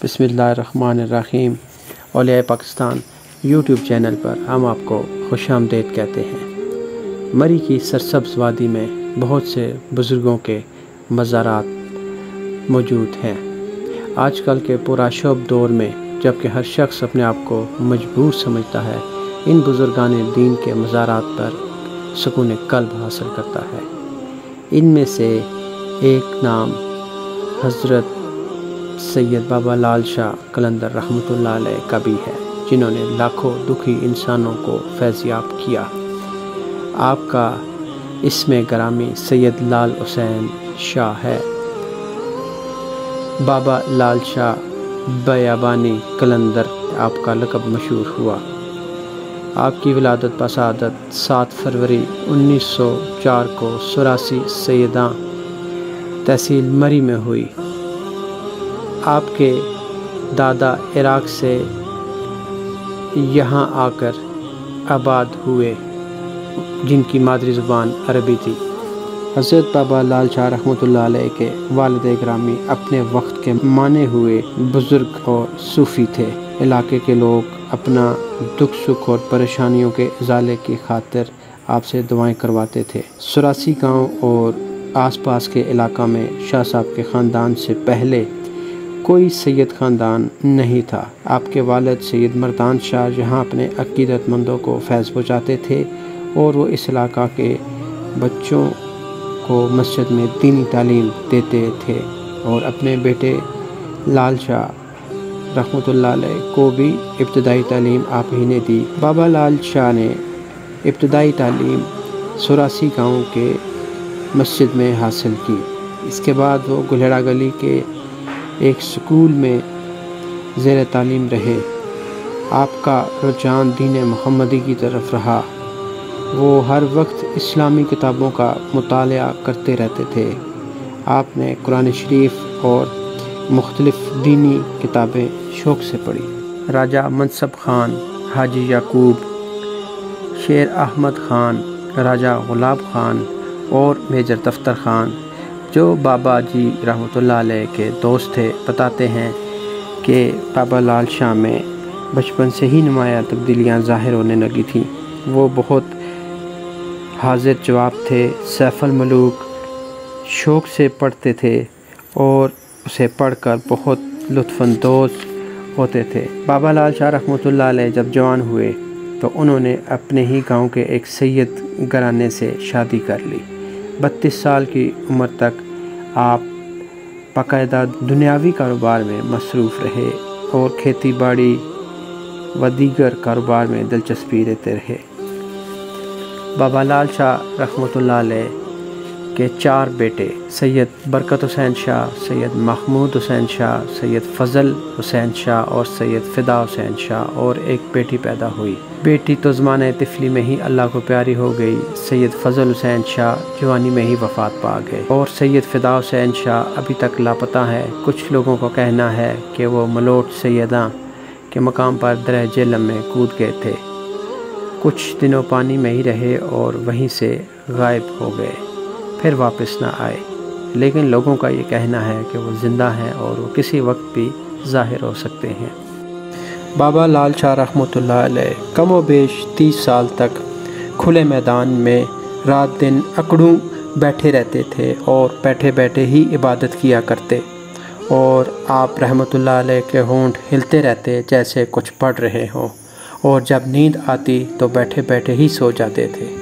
بسم اللہ الرحمن الرحیم۔ اولیاء پاکستان یوٹیوب چینل پر ہم آپ کو خوش آمدید کہتے ہیں۔ مری کی سرسبز وادی میں بہت سے بزرگوں کے مزارات موجود ہیں۔ آج کل کے پرآشوب دور میں جب کہ ہر شخص اپنے آپ کو مجبور سمجھتا ہے، ان بزرگان دین کے مزارات پر سکون قلب حاصل کرتا ہے۔ ان میں سے ایک نام حضرت سید بابا لال شاہ قلندر رحمۃ اللہ علیہ کا بھی ہے، جنہوں نے لاکھوں دکھی انسانوں کو فیضیاب کیا۔ آپ کا اسم گرامی سید لال حسین شاہ ہے۔ بابا لال شاہ بیابانی قلندر آپ کا لقب مشہور ہوا۔ آپ کی ولادت بسعادت 7 فروری 1904 کو سراسی سیداں تحصیل مری میں ہوئی۔ آپ کے دادا عراق سے یہاں آ کر آباد ہوئے، جن کی مادری زبان عربی تھی۔ حضرت بابا لال شاہ رحمۃ اللہ علیہ کے والد گرامی اپنے وقت کے مانے ہوئے بزرگ اور صوفی تھے۔ علاقے کے لوگ اپنا دکھ سکھ اور پریشانیوں کے ازالے کی خاطر آپ سے دعائیں کرواتے تھے۔ سراسی گاؤں اور آس پاس کے علاقہ میں شاہ صاحب کے خاندان سے پہلے کوئی سید خاندان نہیں تھا۔ آپ کے والد سید مردان شاہ یہاں اپنے عقیدت مندوں کو فیض پہنچاتے تھے اور وہ اس علاقہ کے بچوں کو مسجد میں دینی تعلیم دیتے تھے، اور اپنے بیٹے لال شاہ رحمۃ اللہ علیہ کو بھی ابتدائی تعلیم آپ ہی نے دی۔ بابا لال شاہ نے ابتدائی تعلیم سراسی گاؤں کے مسجد میں حاصل کی۔ اس کے بعد وہ گلہڑا گلی کے ایک سکول میں زیر تعلیم رہے۔ آپ کا رجحان دین محمدی کی طرف رہا۔ وہ ہر وقت اسلامی کتابوں کا مطالعہ کرتے رہتے تھے۔ آپ نے قرآن شریف اور مختلف دینی کتابیں شوق سے پڑھی۔ راجہ منصب خان، حاجی یعقوب، شیر احمد خان، راجہ غلاب خان اور میجر دفتر خان، جو بابا جی رحمۃ اللہ علیہ کے دوست تھے، بتاتے ہیں کہ بابا لال شاہ میں بچپن سے ہی نمایاں تبدیلیاں ظاہر ہونے لگی تھیں۔ وہ بہت حاضر جواب تھے، سیف الملوک شوق سے پڑھتے تھے اور اسے پڑھ کر بہت لطف اندوز ہوتے تھے۔ بابا لال شاہ رحمۃ اللہ علیہ جب جوان ہوئے تو انہوں نے اپنے ہی گاؤں کے ایک سید گھرانے سے شادی کر لی۔ 32 سال کی عمر تک آپ باقاعدہ دنیاوی کاروبار میں مصروف رہے اور کھیتی باڑی و دیگر کاروبار میں دلچسپی لیتے رہے۔ بابا لال شاہ رحمۃ اللہ علیہ کے 4 بیٹے سید برکت حسین شاہ، سید محمود حسین شاہ، سید فضل حسین شاہ اور سید فدا حسین شاہ، اور ایک بیٹی پیدا ہوئی۔ بیٹی تو زمانۂ طفلی میں ہی اللہ کو پیاری ہو گئی۔ سید فضل حسین شاہ جوانی میں ہی وفات پا گئے اور سید فدا حسین شاہ ابھی تک لاپتہ ہے۔ کچھ لوگوں کا کہنا ہے کہ وہ ملوٹ سیداں کے مقام پر درہ جہلم میں کود گئے تھے، کچھ دنوں پانی میں ہی رہے اور وہیں سے غائب ہو گئے، پھر واپس نہ آئے، لیکن لوگوں کا یہ کہنا ہے کہ وہ زندہ ہیں اور وہ کسی وقت بھی ظاہر ہو سکتے ہیں۔ بابا لال شاہ رحمۃ اللہ علیہ کم و بیش 30 سال تک کھلے میدان میں رات دن اکڑوں بیٹھے رہتے تھے اور بیٹھے بیٹھے ہی عبادت کیا کرتے، اور آپ رحمۃ اللہ علیہ کے ہونٹ ہلتے رہتے جیسے کچھ پڑھ رہے ہوں، اور جب نیند آتی تو بیٹھے بیٹھے ہی سو جاتے تھے۔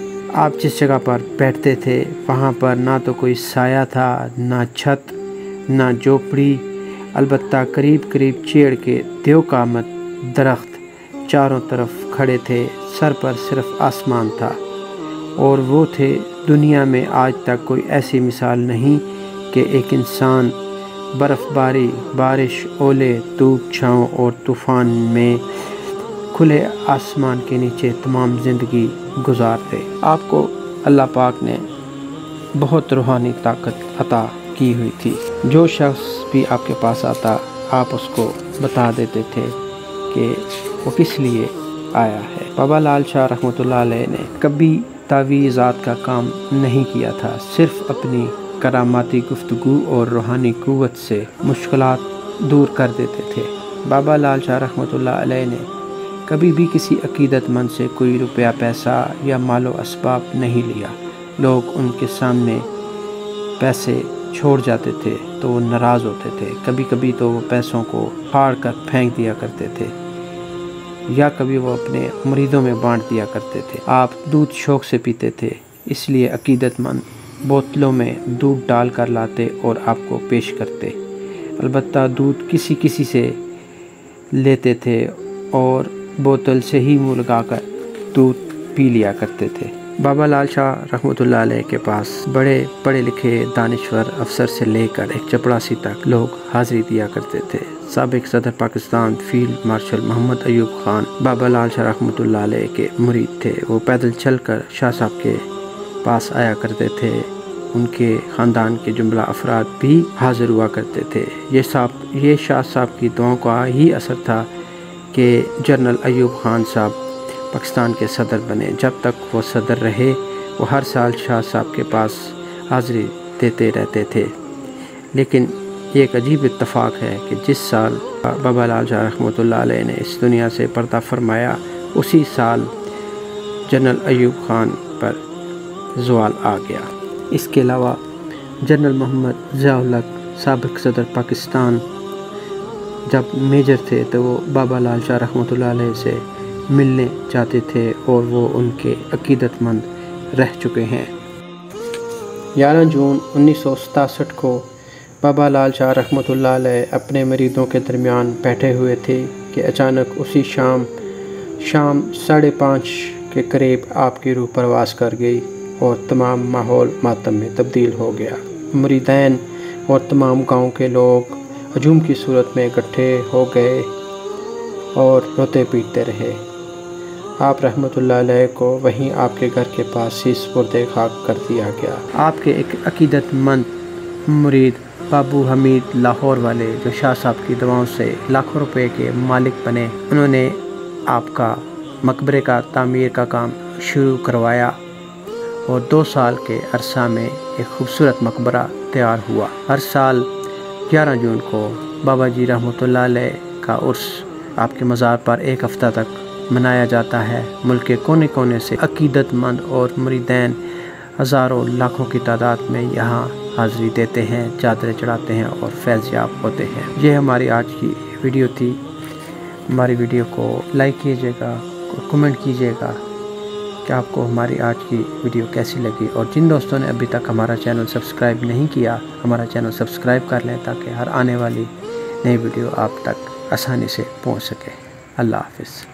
آپ جس جگہ پر بیٹھتے تھے وہاں پر نہ تو کوئی سایہ تھا، نہ چھت، نہ جھوپڑی، البتہ قریب قریب چیڑ کے دیو قامت درخت چاروں طرف کھڑے تھے، سر پر صرف آسمان تھا، اور وہ تھے دنیا میں آج تک کوئی ایسی مثال نہیں کہ ایک انسان برف باری، بارش، اولے، دھوپ چھاؤں اور طوفان میں کھلے آسمان کے نیچے تمام زندگی گزارتے۔ آپ کو اللہ پاک نے بہت روحانی طاقت عطا کی ہوئی تھی۔ جو شخص بھی آپ کے پاس آتا آپ اس کو بتا دیتے تھے کہ وہ کس لیے آیا ہے۔ بابا لال شاہ رحمۃ اللہ علیہ نے کبھی تعویذات کا کام نہیں کیا تھا، صرف اپنی کراماتی گفتگو اور روحانی قوت سے مشکلات دور کر دیتے تھے۔ بابا لال شاہ رحمۃ اللہ علیہ نے کبھی بھی کسی عقیدت مند سے کوئی روپیہ پیسہ یا مال و اسباب نہیں لیا۔ لوگ ان کے سامنے پیسے چھوڑ جاتے تھے تو وہ ناراض ہوتے تھے، کبھی کبھی تو وہ پیسوں کو پھاڑ کر پھینک دیا کرتے تھے یا کبھی وہ اپنے مریدوں میں بانٹ دیا کرتے تھے۔ آپ دودھ شوق سے پیتے تھے، اس لیے عقیدت مند بوتلوں میں دودھ ڈال کر لاتے اور آپ کو پیش کرتے۔ البتہ دودھ کسی سے لیتے تھے اور بوتل سے ہی منہ لگا کر دودھ پی لیا کرتے تھے۔ بابا لال شاہ رحمۃ اللہ علیہ کے پاس بڑے پڑھے لکھے دانشور افسر سے لے کر ایک چپڑاسی تک لوگ حاضری دیا کرتے تھے۔ سابق صدر پاکستان فیلڈ مارشل محمد ایوب خان بابا لال شاہ رحمۃ اللہ علیہ کے مرید تھے۔ وہ پیدل چل کر شاہ صاحب کے پاس آیا کرتے تھے، ان کے خاندان کے جملہ افراد بھی حاضر ہوا کرتے تھے۔ یہ شاہ صاحب کی دعاؤں کا ہی اثر تھا کہ جنرل ایوب خان صاحب پاکستان کے صدر بنے۔ جب تک وہ صدر رہے وہ ہر سال شاہ صاحب کے پاس حاضری دیتے رہتے تھے، لیکن یہ ایک عجیب اتفاق ہے کہ جس سال بابا لال شاہ رحمۃ اللہ علیہ نے اس دنیا سے پردہ فرمایا، اسی سال جنرل ایوب خان پر زوال آ گیا۔ اس کے علاوہ جنرل محمد ضیاء الحق سابق صدر پاکستان جب میجر تھے تو وہ بابا لال شاہ رحمۃ اللہ علیہ سے ملنے جاتے تھے اور وہ ان کے عقیدت مند رہ چکے ہیں۔ 11 جون 1967 کو بابا لال شاہ رحمۃ اللہ علیہ اپنے مریدوں کے درمیان بیٹھے ہوئے تھے کہ اچانک اسی شام 5:30 کے قریب آپ کی روح پرواز کر گئی اور تمام ماحول ماتم میں تبدیل ہو گیا۔ مریدین اور تمام گاؤں کے لوگ ہجوم کی صورت میں اکٹھے ہو گئے اور روتے پیٹتے رہے۔ آپ رحمۃ اللہ علیہ کو وہیں آپ کے گھر کے پاس ہی سپرد خاک کر دیا گیا۔ آپ کے ایک عقیدت مند مرید بابو حمید لاہور والے، جو شاہ صاحب کی دعاؤں سے لاکھوں روپے کے مالک بنے، انہوں نے آپ کا مقبرے کا تعمیر کا کام شروع کروایا اور 2 سال کے عرصہ میں ایک خوبصورت مقبرہ تیار ہوا۔ ہر سال 11 جون کو بابا جی رحمۃ اللہ علیہ کا عرس آپ کے مزار پر 1 ہفتہ تک منایا جاتا ہے۔ ملک کے کونے کونے سے عقیدت مند اور مریدین ہزاروں لاکھوں کی تعداد میں یہاں حاضری دیتے ہیں، چادریں چڑھاتے ہیں اور فیض یاب ہوتے ہیں۔ یہ ہماری آج کی ویڈیو تھی۔ ہماری ویڈیو کو لائک کیجیے گا، کمنٹ کیجیے گا کہ آپ کو ہماری آج کی ویڈیو کیسی لگی، اور جن دوستوں نے ابھی تک ہمارا چینل سبسکرائب نہیں کیا، ہمارا چینل سبسکرائب کر لیں تاکہ ہر آنے والی نئی ویڈیو آپ تک آسانی سے پہنچ سکے۔ اللہ حافظ۔